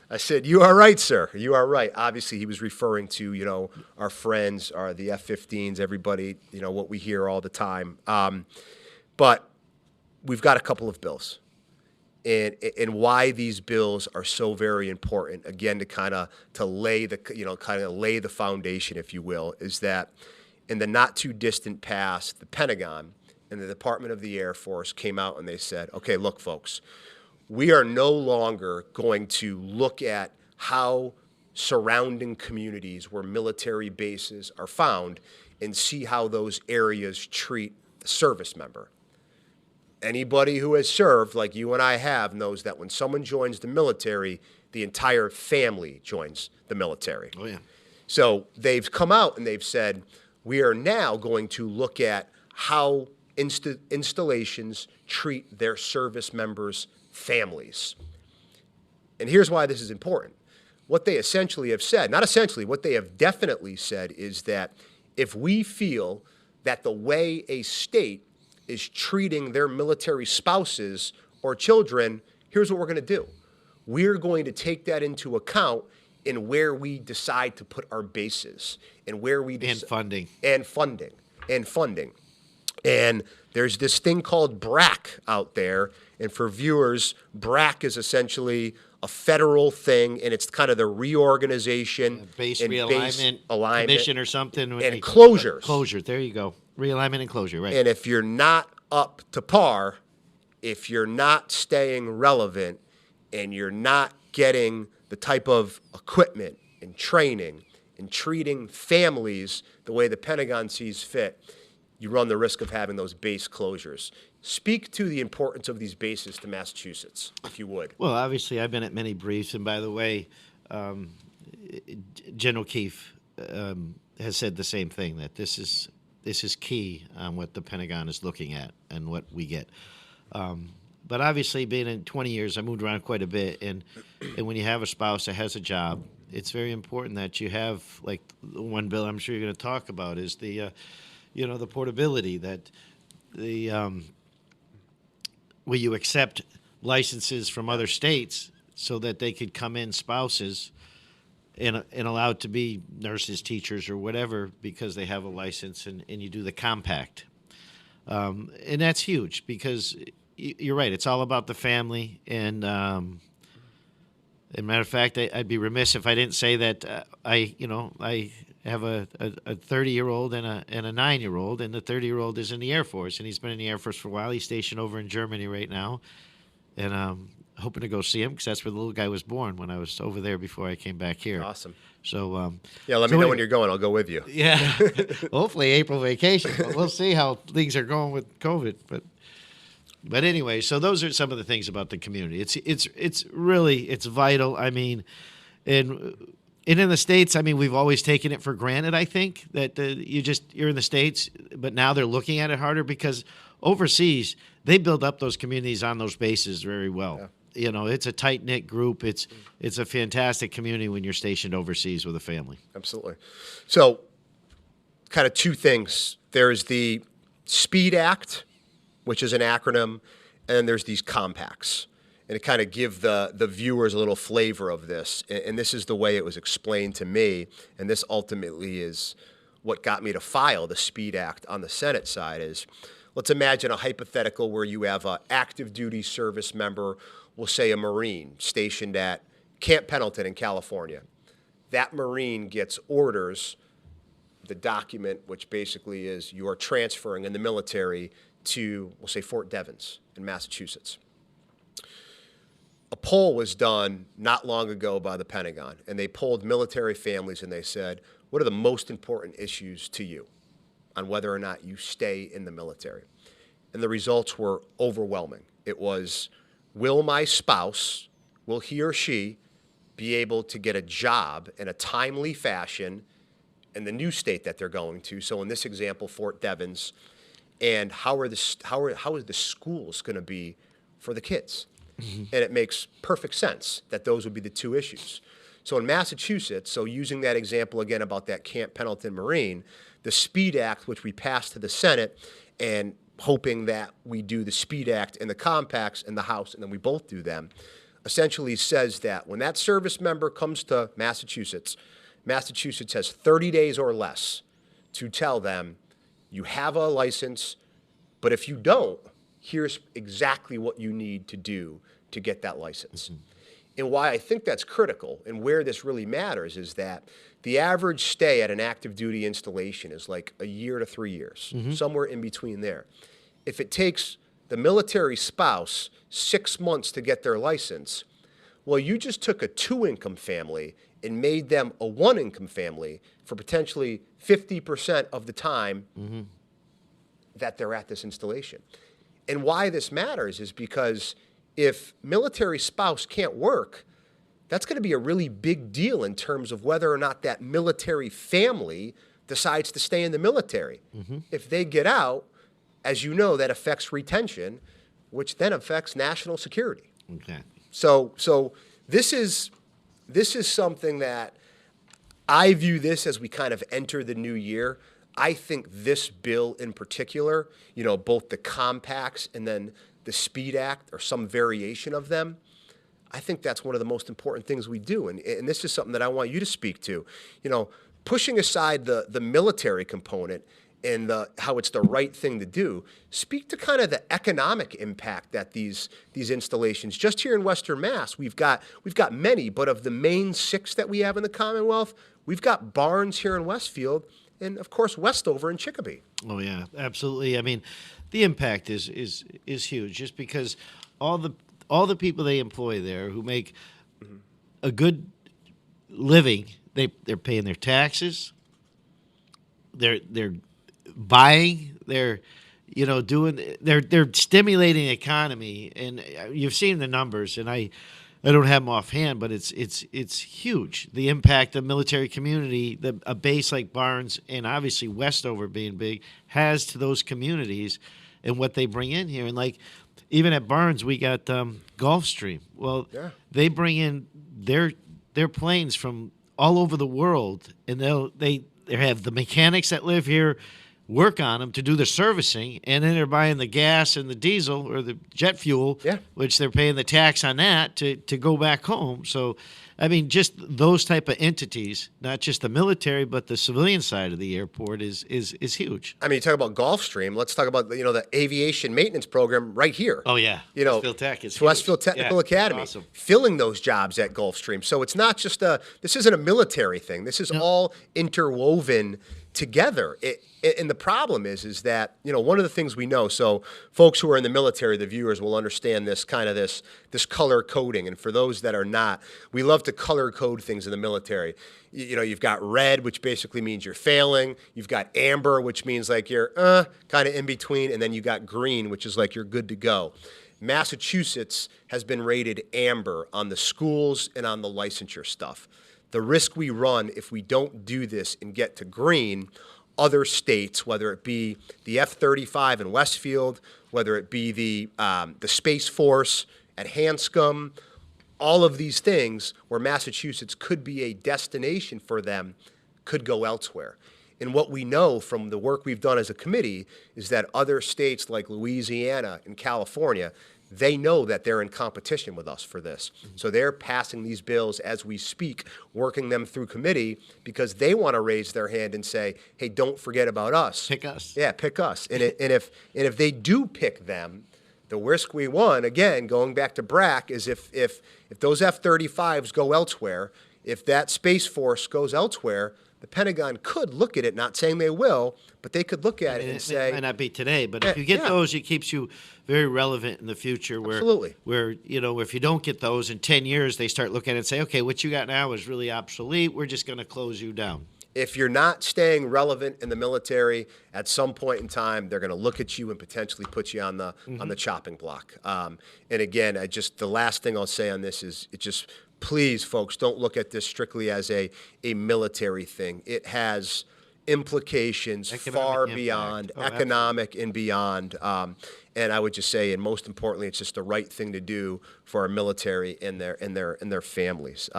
A: I said, "You are right, sir. You are right." Obviously, he was referring to, our friends, the F-15s, everybody, what we hear all the time. But we've got a couple of bills. And why these bills are so very important, again, to lay the foundation, if you will, is that in the not too distant past, the Pentagon and the Department of the Air Force came out and they said, "Okay, look, folks, we are no longer going to look at how surrounding communities where military bases are found and see how those areas treat the service member. Anybody who has served, like you and I have, knows that when someone joins the military, the entire family joins the military."
B: Oh, yeah.
A: So they've come out and they've said, we are now going to look at how installations treat their service members' families. And here's why this is important. What they essentially have said, not essentially, what they have definitely said is that if we feel that the way a state is treating their military spouses or children, here's what we're going to do. We're going to take that into account in where we decide to put our bases and where we
B: and funding.
A: And there's this thing called BRAC out there. And for viewers, BRAC is essentially a federal thing, and it's kind of the reorganization,
B: base
A: and
B: realignment,
A: alignment,
B: commission or something,
A: and closures.
B: Closure. There you go. Realignment and closure. Right.
A: And if you're not up to par, if you're not staying relevant, and you're not getting the type of equipment and training and treating families the way the Pentagon sees fit, you run the risk of having those base closures. Speak to the importance of these bases to Massachusetts, if you would.
B: Well, obviously, I've been at many briefs, and by the way, General Keefe has said the same thing, that this is key on what the Pentagon is looking at and what we get. But obviously, being in 20 years, I moved around quite a bit, and when you have a spouse that has a job, it's very important that you have, like the one bill I'm sure you're going to talk about is the portability, that where you accept licenses from other states so that they could come in spouses and allowed to be nurses, teachers, or whatever because they have a license, and you do the compact. And that's huge because you're right. It's all about the family. And as a matter of fact, I'd be remiss if I didn't say that I have a 30-year-old and a 9-year-old, and the 30-year-old is in the Air Force, and he's been in the Air Force for a while. He's stationed over in Germany right now. and hoping to go see him because that's where the little guy was born when I was over there before I came back here.
A: Awesome.
B: So
A: Yeah, let me know when you're going. I'll go with you.
B: Yeah, hopefully April vacation, but we'll see how things are going with COVID. But anyway, so those are some of the things about the community. It's really vital. I mean, and in the States, I mean, we've always taken it for granted. I think that you're in the States, but now they're looking at it harder because overseas they build up those communities on those bases very well.
A: Yeah.
B: You know, it's a tight knit group. It's a fantastic community when you're stationed overseas with a family.
A: Absolutely. So, kind of two things. There's the SPEED Act, which is an acronym, and then there's these compacts. And to kind of give the viewers a little flavor of this, and this is the way it was explained to me, and this ultimately is what got me to file the SPEED Act on the Senate side is, let's imagine a hypothetical where you have an active duty service member, we'll say a Marine, stationed at Camp Pendleton in California. That Marine gets orders, the document, which basically is you are transferring in the military to, we'll say, Fort Devens in Massachusetts. A poll was done not long ago by the Pentagon, and they polled military families and they said, what are the most important issues to you on whether or not you stay in the military? And the results were overwhelming. It was, will my spouse, will he or she be able to get a job in a timely fashion in the new state that they're going to? So in this example, Fort Devens. And how are the schools going to be for the kids? Mm-hmm. And it makes perfect sense that those would be the two issues. So in Massachusetts, so using that example again about that Camp Pendleton Marine, the SPEED Act, which we passed to the Senate, and hoping that we do the SPEED Act and the compacts in the House, and then we both do them, essentially says that when that service member comes to Massachusetts, Massachusetts has 30 days or less to tell them, you have a license, but if you don't, here's exactly what you need to do to get that license. Mm-hmm. And why I think that's critical and where this really matters is that the average stay at an active duty installation is like a year to 3 years, mm-hmm. somewhere in between there. If it takes the military spouse 6 months to get their license, well, you just took a 2-income family and made them a 1-income family for potentially 50% of the time mm-hmm. that they're at this installation. And why this matters is because if military spouse can't work, that's going to be a really big deal in terms of whether or not that military family decides to stay in the military. Mm-hmm. If they get out, as you know, that affects retention, which then affects national security.
B: Okay.
A: So this is something that I view this as we kind of enter the new year. I think this bill in particular, you know, both the compacts and then the SPEED Act or some variation of them, I think that's one of the most important things we do. And this is something that I want you to speak to. You know, pushing aside the military component and how it's the right thing to do, speak to kind of the economic impact that these installations, just here in Western Mass, we've got many, but of the main 6 that we have in the Commonwealth, we've got Barnes here in Westfield, and of course Westover in Chicopee.
B: Oh yeah, absolutely. I mean, the impact is huge, just because all the people they employ there who make mm-hmm. a good living, they're paying their taxes, they're buying, they're stimulating the economy, and you've seen the numbers, and I don't have them offhand, but it's huge. The impact of military community, a base like Barnes and obviously Westover being big has to those communities and what they bring in here. And like even at Barnes, we got Gulfstream. Well, yeah. They bring in their planes from all over the world, and they have the mechanics that live here work on them to do the servicing, and then they're buying the gas and the diesel or the jet fuel, yeah. which they're paying the tax on that to go back home. So, I mean, just those type of entities, not just the military, but the civilian side of the airport is huge.
A: I mean, you talk about Gulfstream. Let's talk about the aviation maintenance program right here.
B: Oh yeah,
A: Westfield Tech is Westfield Technical Academy, awesome. Filling those jobs at Gulfstream. So it's not just this isn't a military thing. This is all interwoven together. And the problem is that, one of the things we know, so folks who are in the military, the viewers will understand this kind of this color coding. And for those that are not, we love to color code things in the military. You've got red, which basically means you're failing. You've got amber, which means like you're kind of in between. And then you got green, which is like you're good to go. Massachusetts has been rated amber on the schools and on the licensure stuff. The risk we run if we don't do this and get to green, other states, whether it be the F-35 in Westfield, whether it be the Space Force at Hanscom, all of these things where Massachusetts could be a destination for them could go elsewhere. And what we know from the work we've done as a committee is that other states like Louisiana and California, they know that they're in competition with us for this. So they're passing these bills as we speak, working them through committee because they want to raise their hand and say, hey, don't forget about us.
B: Pick us.
A: Yeah, pick us. And if they do pick them, the risk we run, again, going back to BRAC, is if those F-35s go elsewhere, if that Space Force goes elsewhere, the Pentagon could look at it, not saying they will, but they could look at it and say...
B: It might not be today, but if you get those, it keeps you very relevant in the future.
A: Absolutely.
B: Where, if you don't get those in 10 years, they start looking at it and say, okay, what you got now is really obsolete. We're just going to close you down.
A: If you're not staying relevant in the military, at some point in time, they're going to look at you and potentially put you on the chopping block. And again, the last thing I'll say on this is please, folks, don't look at this strictly as a military thing. It has implications far beyond economic and beyond. And I would just say, and most importantly, it's just the right thing to do for our military and their families.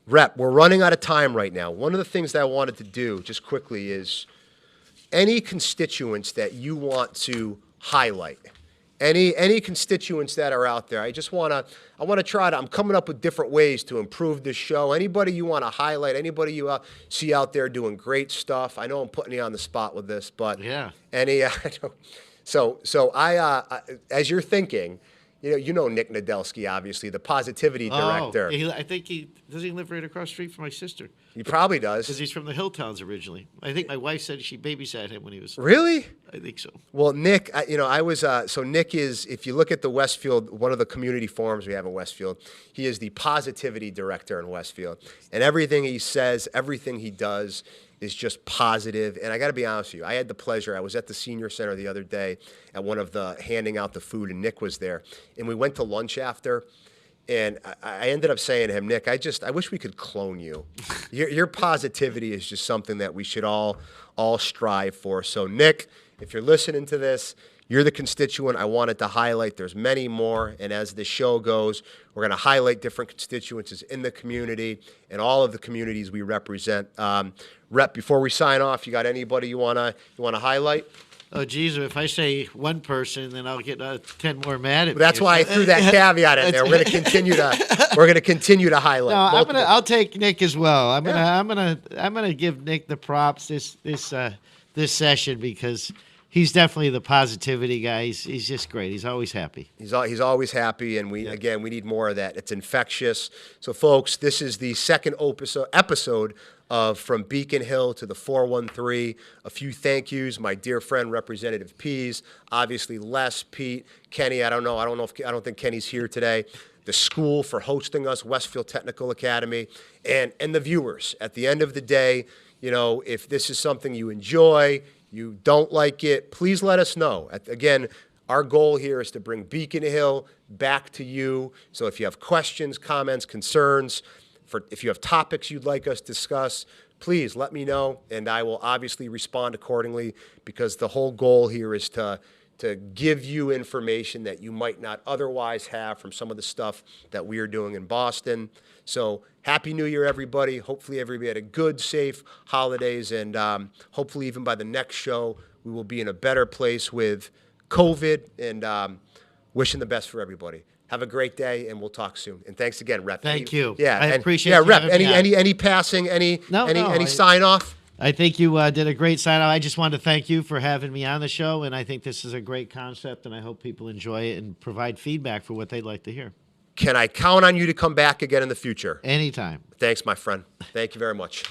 A: Rep, we're running out of time right now. One of the things that I wanted to do just quickly is any constituents that you want to highlight. Any constituents that are out there, I want to try to, I'm coming up with different ways to improve this show. Anybody you want to highlight, anybody you see out there doing great stuff. I know I'm putting you on the spot with this, but
B: yeah.
A: So as you're thinking, you know Nick Nadelsky, obviously, the positivity director.
B: I think does he live right across the street from my sister?
A: He probably does.
B: Because he's from the Hilltowns originally. I think my wife said she babysat him when he was...
A: Really?
B: I think so.
A: Well, Nick, so Nick is, if you look at the Westfield, one of the community forums we have in Westfield, he is the positivity director in Westfield. And everything he says, everything he does is just positive. And I got to be honest with you, I had the pleasure, I was at the senior center the other day at one of the handing out the food, and Nick was there. And we went to lunch after, and I ended up saying to him, Nick, I wish we could clone you. Your positivity is just something that we should all strive for. So Nick, if you're listening to this, you're the constituent I wanted to highlight. There's many more, and as the show goes, we're going to highlight different constituencies in the community and all of the communities we represent. Rep, before we sign off, you got anybody you wanna highlight?
B: Oh, geez, if I say one person, then I'll get 10 more mad at me.
A: That's why I threw that caveat in there. We're going to continue to highlight.
B: No, I'll take Nick as well. I'm gonna give Nick the props this session because he's definitely the positivity guy. He's just great. He's always happy.
A: He's always happy, and we need more of that. It's infectious. So, folks, this is the second episode of From Beacon Hill to the 413. A few thank yous. My dear friend, Representative Pease. Obviously, Les, Pete, Kenny. I don't think Kenny's here today. The school for hosting us, Westfield Technical Academy, and the viewers. At the end of the day, if this is something you enjoy, you don't like it, please let us know. Again, our goal here is to bring Beacon Hill back to you. So if you have questions, comments, concerns, if you have topics you'd like us to discuss, please let me know, and I will obviously respond accordingly because the whole goal here is to give you information that you might not otherwise have from some of the stuff that we are doing in Boston. So Happy New Year, everybody. Hopefully everybody had a good, safe holidays, and hopefully even by the next show, we will be in a better place with COVID, and wishing the best for everybody. Have a great day, and we'll talk soon. And thanks again, Rep.
B: Thank you.
A: Yeah,
B: I appreciate
A: you. Yeah,
B: Rep.
A: Any passing, any sign off?
B: I think you did a great sign off. I just wanted to thank you for having me on the show, and I think this is a great concept, and I hope people enjoy it and provide feedback for what they'd like to hear.
A: Can I count on you to come back again in the future?
B: Anytime.
A: Thanks, my friend. Thank you very much.